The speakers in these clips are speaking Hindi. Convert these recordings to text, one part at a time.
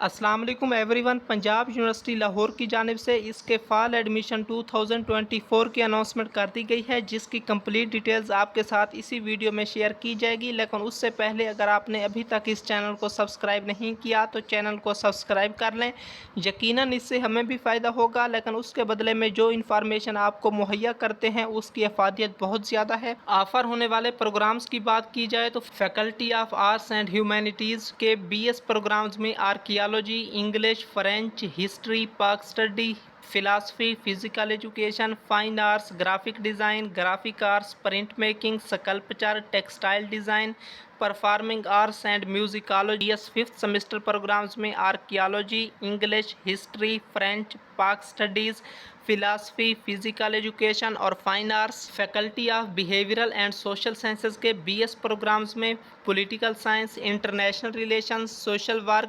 अस्सलाम वालेकुम एवरीवन। पंजाब यूनिवर्सिटी लाहौर की जानिब से इसके फ़ाल एडमिशन 2024 की अनाउंसमेंट कर दी गई है, जिसकी कंप्लीट डिटेल्स आपके साथ इसी वीडियो में शेयर की जाएगी। लेकिन उससे पहले अगर आपने अभी तक इस चैनल को सब्सक्राइब नहीं किया तो चैनल को सब्सक्राइब कर लें। यकीनन इससे हमें भी फ़ायदा होगा, लेकिन उसके बदले में जो इन्फॉर्मेशन आपको मुहैया करते हैं उसकी अफादियत बहुत ज़्यादा है। ऑफ़र होने वाले प्रोग्राम्स की बात की जाए तो faculty of arts and humanities के BS प्रोग्राम्स में archaeology, English, French, history, Pak study, philosophy, physical education, fine arts, graphic design, graphic arts, print making, sculpture, textile design, performing arts and musicology. S fifth semester programmes में archaeology, English, history, French, Pak studies, philosophy, physical education और fine arts. Faculty of behavioural and social sciences के BS प्रोग्राम्स में political science, international relations,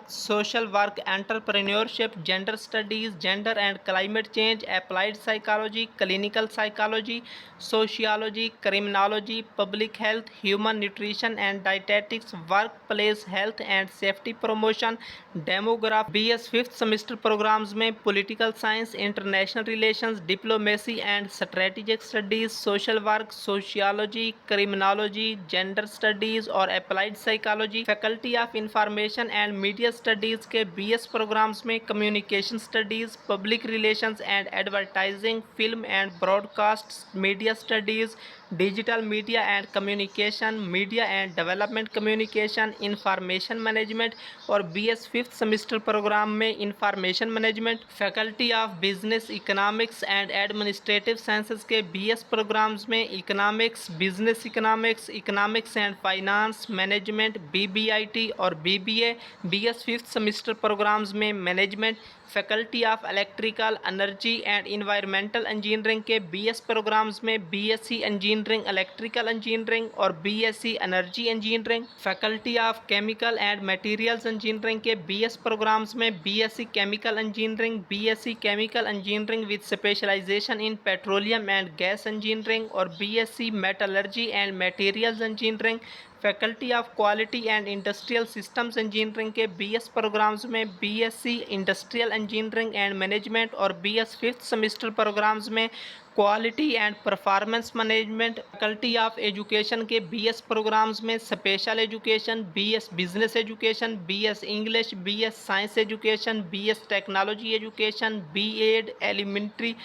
social work, entrepreneurship, gender studies, gender and climate change, applied psychology, clinical psychology, sociology, criminology, public health, human nutrition and dietetics, work place health and safety promotion, demography. BS fifth semester programmes में political science, international relations, diplomacy and strategic studies, social work, sociology, criminology, gender studies और applied psychology. Faculty of information and media studies के BS प्रोग्राम्स में communication studies, public relations and advertising, film and broadcast media studies, digital media and communication, media and development communication, information management और BS फिफ्थ सेमेस्टर प्रोग्राम में information management. Faculty of business, economics and administrative sciences के BS प्रोग्राम्स में economics, business economics, economics and finance management, BBIT और BBA। BS fifth semester programmes में management. Faculty of electrical, energy and environmental engineering के BS प्रोग्राम्स में BSc इंजीनियरिंग, इलेक्ट्रिकल इंजीनियरिंग और BSc energy engineering. Faculty of chemical and materials engineering के BS प्रोग्राम्स में BSc chemical engineering, BSc chemical engineering with specialisation in petroleum and gas engineering और BSc metallurgy and materials engineering. Faculty of quality and industrial systems engineering के BS प्रोग्राम्स में BSc industrial engineering and management और BS फिफ्थ सेमेस्टर प्रोग्राम्स में quality and performance management. Faculty of education के BS प्रोग्राम्स में special education, BS business education, BS English, BS science education, BS technology education, BEd elementary,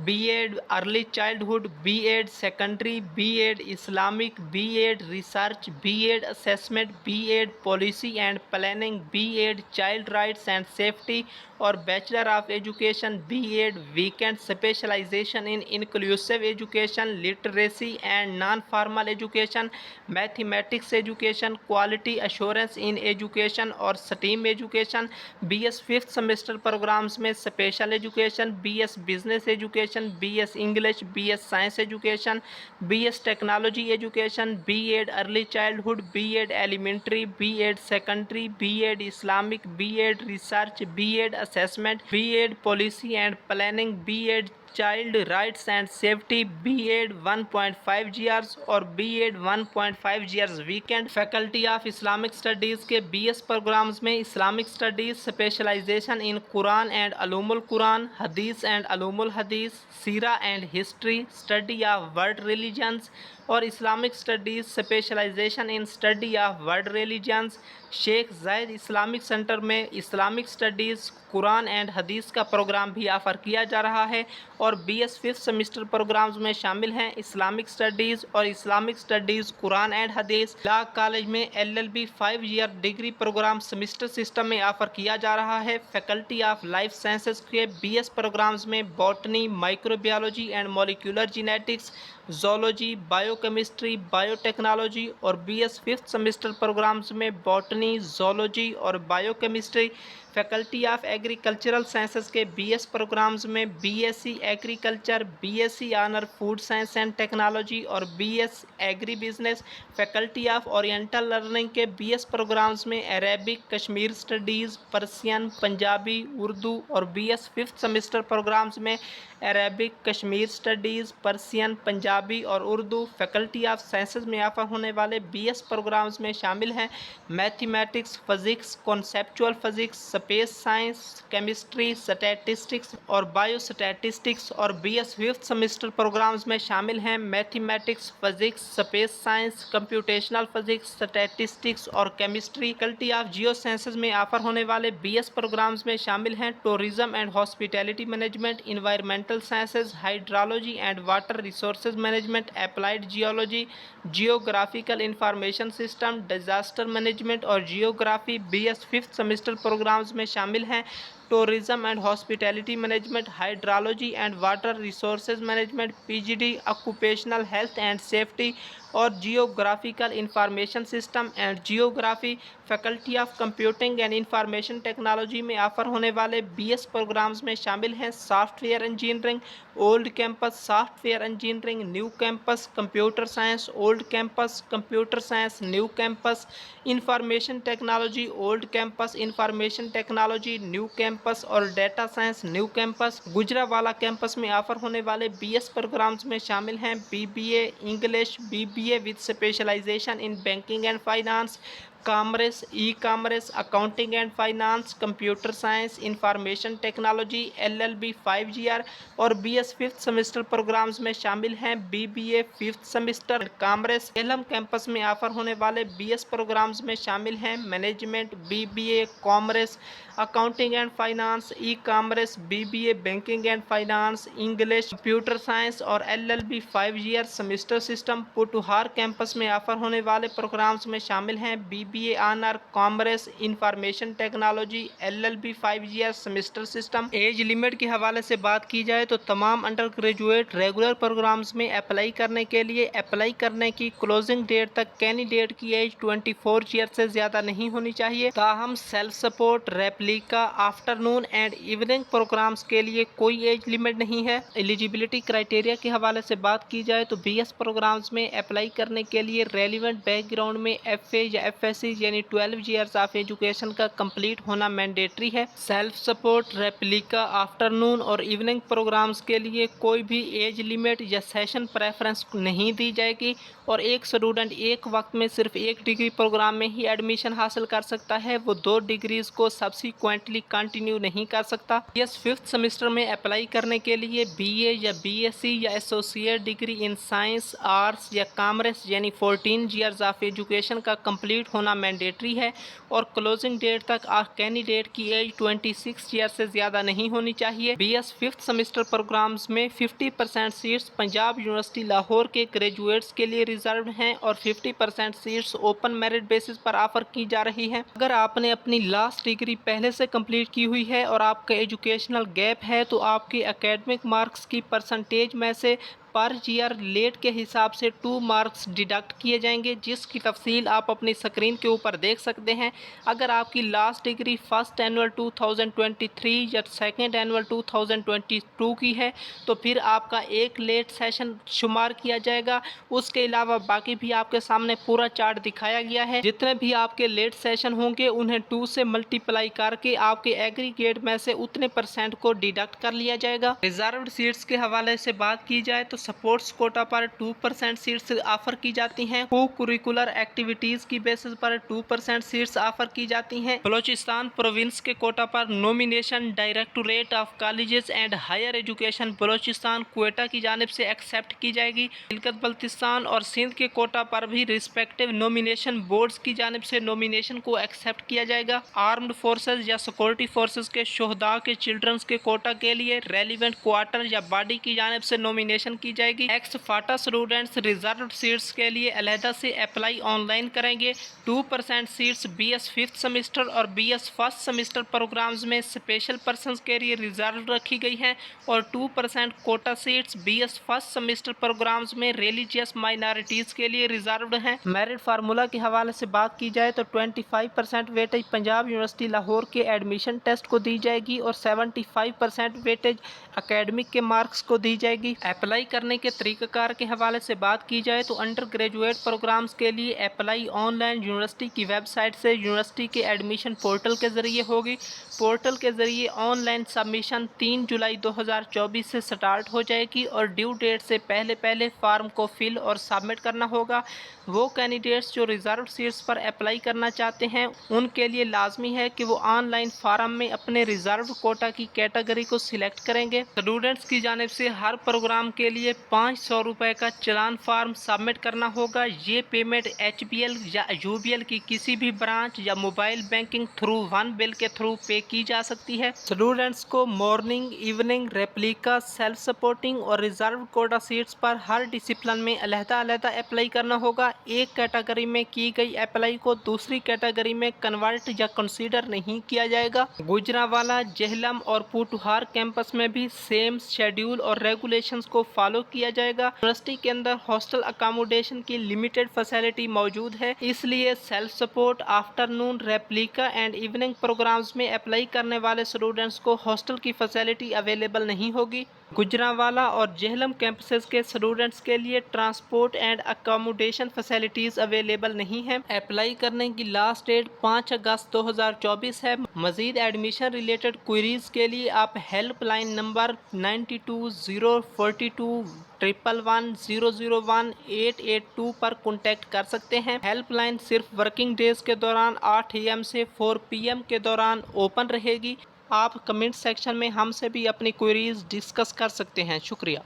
BEd early childhood, BEd secondary, BEd Islamic, BEd research, BEd assessment, BEd policy and planning, BEd child rights and safety और bachelor of education BEd weekend specialization in inclusive education, literacy and non formal education, mathematics education, quality assurance in education और STEM education. BS fifth semester programmes में special education, BS business education, BS English, BS science education, BS technology education, BEd early childhood, BEd elementary, BEd secondary, BEd Islamic, BEd research, BEd assessment, BEd policy and planning, BEd child rights and safety, BEd 1.5 years और BEd 1.5 years weekend. Faculty of Islamic studies के BS प्रोग्राम्स में Islamic studies, specialisation in Quran and अलूमुल कुरान, हदीस एंड अलूमुल हदीस, सीरा and history, study of world religions और Islamic studies, specialisation in study of world religions. Sheikh Zayed Islamic centre में Islamic studies, Quran and hadith का प्रोग्राम भी ऑफ़र किया जा रहा है और BS फिफ्थ सेमेस्टर प्रोग्राम्स में शामिल हैं इस्लामिक स्टडीज़ और Islamic studies, Quran and Hadith. Law college में LLB 5 year degree programme semester system में ऑफ़र किया जा रहा है। फैकल्टी ऑफ लाइफ साइंसेज के BS प्रोग्राम्स में botany, microbiology and molecular genetics, zoology, biochemistry, biotechnology और BS फिफ्थ सेमेस्टर प्रोग्राम्स में बॉटनी, जोलॉजी और biochemistry. Faculty of agricultural sciences के BS प्रोग्राम्स में BSc agriculture, BSc honour food science and technology और BS agri business. Faculty of oriental learning के BS प्रोग्राम्स में Arabic, Kashmir studies, Persian, Punjabi, Urdu और BS फिफ्थ सेमेस्टर प्रोग्राम्स में Arabic, Kashmir studies, Persian, Punjabi और उर्दू। फैकल्टी ऑफ साइंसेज में ऑफर होने वाले BS प्रोग्राम्स में शामिल हैं mathematics, physics, conceptual physics, space science, chemistry, statistics और बायोस्टैटिस्टिक्स। और BS फिफ्थ सेमेस्टर प्रोग्राम्स में शामिल हैं mathematics, physics, space science, computational physics, statistics और chemistry. Faculty of geo sciences में ऑफर होने वाले BS प्रोग्राम्स में शामिल हैं tourism and hospitality management, environmental sciences, hydrology and water resources management, applied geology, geographical information system, disaster management और geography. BS fifth semester programmes में शामिल हैं tourism and hospitality management, hydrology and water resources management, PGD occupational health and safety और geographical information system and geography. Faculty of computing and information technology में ऑफर होने वाले BS प्रोग्राम्स में शामिल हैं software engineering, old campus, software engineering, new campus, computer science, old campus, computer science, new campus, information technology, old campus, information technology, new campus और data science, new campus. Gujranwala campus में ऑफर होने वाले BS प्रोग्राम्स में शामिल हैं BBA English, BBA with specialisation in banking and finance, commerce, e-commerce, accounting and finance, computer science, information technology, LLB 5 year. और BS फिफ्थ सेमेस्टर प्रोग्राम्स में शामिल हैं BBA fifth semester commerce. Alam campus में ऑफर होने वाले BS प्रोग्राम्स में शामिल हैं management, BBA commerce, accounting and finance, e-commerce, BBA banking and finance, English, computer science और LLB 5 year semester system. Potohar campus में ऑफर होने वाले प्रोग्राम्स में शामिल हैं BBA honour commerce, information technology, LLB 5 year semester system. Age limit के हवाले से बात की जाए तो तमाम अंडर ग्रेजुएट रेगुलर प्रोग्राम्स में अप्लाई करने के लिए अप्लाई करने की क्लोजिंग डेट तक कैंडिडेट की एज 24 ईयर से ज़्यादा नहीं होनी चाहिए। ताहम self support, replica, afternoon and evening programmes के लिए कोई एज लिमिट नहीं है। एलिजिबिलिटी क्राइटेरिया के हवाले से बात की जाए तो BS प्रोग्राम्स में अप्लाई करने के लिए रेलिवेंट बैकग्राउंड में FA या FSC यानी 12 ईयर्स ऑफ एजुकेशन का कंप्लीट होना मैंडेटरी है। सेल्फ सपोर्ट, रेप्लिका, आफ्टरनून और इवनिंग प्रोग्राम्स के लिए कोई भी एज लिमिट या सेशन प्रेफरेंस नहीं दी जाएगी और एक स्टूडेंट एक वक्त में सिर्फ एक डिग्री प्रोग्राम में ही एडमिशन हासिल कर सकता है, वो 2 डिग्रीज को सब्सिक्वेंटली कंटिन्यू नहीं कर सकता। BS फिफ्थ सेमेस्टर में अप्लाई करने के लिए BA या BSc या associate degree in science, arts या कॉमर्स यानी 14 ईयर्स ऑफ एजुकेशन का कंप्लीट होना मैंडेटरी है और क्लोजिंग डेट तक कैंडिडेट की एज 26 ईयर से ज़्यादा नहीं होनी चाहिए। BS फिफ्थ सेमेस्टर प्रोग्राम्स में 50% सीट्स पंजाब यूनिवर्सिटी लाहौर के ग्रेजुएट्स के लिए रिजर्व हैं और 50% सीट्स ओपन मेरिट बेसिस पर ऑफर की जा रही हैं। अगर आपने अपनी लास्ट डिग्री पहले से कंप्लीट की हुई है और आपका एजुकेशनल गैप है तो आपके एकेडमिक मार्क्स की परसेंटेज में से पर ईयर लेट के हिसाब से 2 मार्क्स डिडक्ट किए जाएंगे, जिसकी तफसील आप अपनी स्क्रीन के ऊपर देख सकते हैं। अगर आपकी लास्ट डिग्री फर्स्ट एनुअल 2023 या सेकेंड एनुअल 2022 की है तो फिर आपका एक लेट सेशन शुमार किया जाएगा। उसके अलावा बाकी भी आपके सामने पूरा चार्ट दिखाया गया है। जितने भी आपके लेट सेशन होंगे उन्हें 2 से मल्टीप्लाई करके आपके एग्रीगेट में से उतने परसेंट को डिडक्ट कर लिया जाएगा। रिजर्व्ड सीट्स के हवाले से बात की जाए तो स्पोर्ट्स कोटा पर 2% सीट्स ऑफर की जाती हैं। को कुरिकुलर एक्टिविटीज की बेसिस पर 2% सीट्स ऑफर की जाती हैं। बलोचिस्तान प्रोविंस के कोटा पर nomination directorate of colleges and higher education Balochistan Quetta की जानिब से एक्सेप्ट की जाएगी। गिलगित बल्तिस्तान और सिंध के कोटा पर भी रिस्पेक्टिव नॉमिनेशन बोर्ड्स की जानिब से नॉमिनेशन को एक्सेप्ट किया जाएगा। आर्म्ड फोर्सेज या सिक्योरिटी फोर्सेज के शोहदा के चिल्ड्रंस के कोटा के लिए रेलिवेंट क्वार्टर या बॉडी की जानिब से नॉमिनेशन की जाएगी। Ex FATA students reserved seats के लिए अलहदा से अप्लाई ऑनलाइन करेंगे। 2% सीट्स BS फिफ्थ सेमेस्टर और BS फर्स्ट सेमेस्टर प्रोग्राम्स में स्पेशल पर्सन्स के लिए रिजर्व रखी गई हैं और 2% quota seats BS first semester programmes में रिलीजियस माइनॉरिटीज़ के लिए रिजर्व्ड हैं। मेरिट फार्मूला के हवाले से बात की जाए तो 25% वेटेज पंजाब यूनिवर्सिटी लाहौर के एडमिशन टेस्ट को दी जाएगी और 75% वेटेज एकेडमिक के मार्क्स को दी जाएगी। अप्लाई करने के तरीक़ाकार के हवाले से बात की जाए तो अंडर ग्रेजुएट प्रोग्राम्स के लिए अप्लाई ऑनलाइन यूनिवर्सिटी की वेबसाइट से यूनिवर्सिटी के एडमिशन पोर्टल के ज़रिए होगी। पोर्टल के ज़रिए ऑनलाइन सबमिशन 3 जुलाई 2024 से स्टार्ट हो जाएगी और ड्यू डेट से पहले फार्म को फिल और सबमिट करना होगा। वो कैंडिडेट्स जो रिज़र्व सीट्स पर अप्लाई करना चाहते हैं उनके लिए लाजमी है कि वो ऑनलाइन फार्म में अपने रिज़र्व कोटा की कैटेगरी को सिलेक्ट करेंगे। स्टूडेंट्स की जानिब से हर प्रोग्राम के लिए 500 रुपये का चालान फार्म सबमिट करना होगा। ये पेमेंट HBL या UBL की किसी भी ब्रांच या mobile banking through one bill के थ्रू पे की जा सकती है। स्टूडेंट्स को morning, evening, replica, self supporting और रिजर्व कोटा सीट्स पर हर डिसिप्लिन में अलहदा अप्लाई करना होगा। एक कैटेगरी में की गई अप्लाई को दूसरी कैटेगरी में कन्वर्ट या कंसीडर नहीं किया जाएगा। गुजरांवाला, जेहलम और पूटहार कैंपस में भी सेम शेड्यूल और रेगुलेशंस को फॉलो किया जाएगा। यूनिवर्सिटी के अंदर हॉस्टल अकोमोडेशन की लिमिटेड फैसिलिटी मौजूद है, इसलिए self support, afternoon, replica and evening programmes में अप्लाई करने वाले स्टूडेंट्स को हॉस्टल की फैसिलिटी अवेलेबल नहीं होगी। गुजरांवाला और जेहलम कैंपसेस के स्टूडेंट्स के लिए transport and accommodation facilities available नहीं है। अप्लाई करने की लास्ट डेट 5 अगस्त 2024 है। मज़ीद एडमिशन रिलेटेड क्वेरीज के लिए आप हेल्पलाइन नंबर 92042111001882 पर कॉन्टैक्ट कर सकते हैं। हेल्पलाइन सिर्फ वर्किंग डेज के दौरान 8 AM से 4 PM के दौरान ओपन रहेगी। आप कमेंट सेक्शन में हमसे भी अपनी क्वेरीज डिस्कस कर सकते हैं। शुक्रिया।